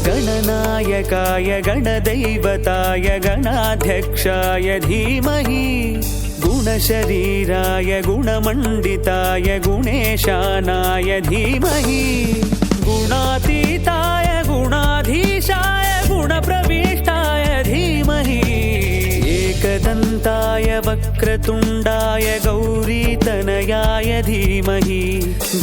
गणनायकाय गणदैवताय गणाध्यक्षाय धीमहि गुणशरीराय गुणमण्डिताय गुणेशानाय धीमहि गुणातीताय गुणाधीशाय गुणप्रविष्टाय धीमहि एकदन्ताय वक्रतुण्डाय गौरीतनयाय धीमहि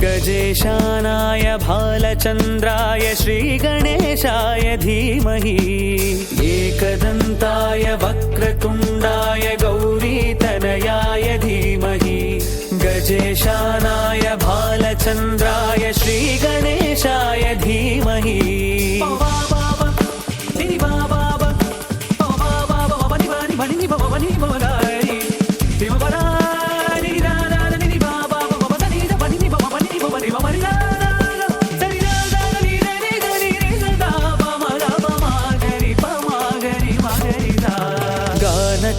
गजेशानाय भालचन्द्राय श्रीगणेशाय धीमहि एकदन्ताय वक्रतुण्डाय गौरीतनयाय धीमहि गजेशानाय भालचन्द्राय श्रीगणेशाय धीमहि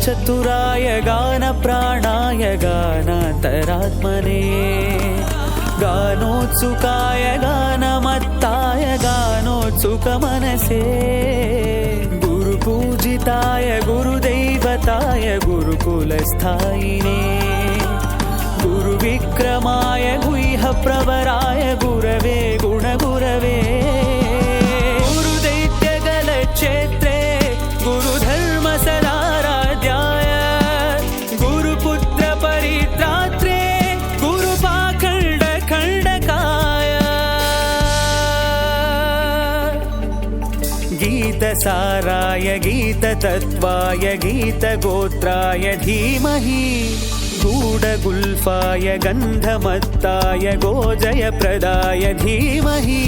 चतुराय गानप्राणाय गानान्तरात्मने गानोत्सुकाय गानमत्ताय गानोत्सुकमनसे गुरुपूजिताय गुरुदैवताय गुरुकुलस्थायिने गुरुविक्रमाय गुह्यप्रवराय गुरवे गुणगुरवे गुरुदैत्यगलक्षेत्रे गुरुधर्मसदाराध्याय गुरुपुत्रपरित्रात्रे गुरुपाखण्डखण्डकाय गीतसाराय गीततत्त्वाय गीतगोत्राय धीमहि गूढगुल्फाय गन्धमत्ताय गोजयप्रदाय धीमहि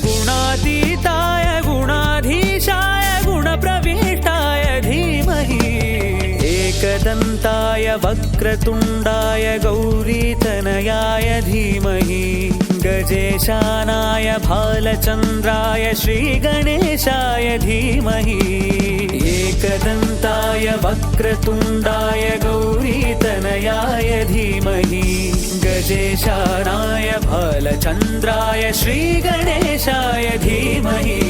गुणातीताय गुणाधीशाय गुणप्रविष्टाय धीमहि एकदन्ताय वक्रतुण्डाय गौरीतनयाय धीमहि गजेशानाय भालचन्द्राय श्रीगणेशाय धीमहि एकदन्ताय वक्रतुण्डाय गौरीतनयाय धीमहि गजेशानाय भालचन्द्राय श्रीगणेशाय धीमहि।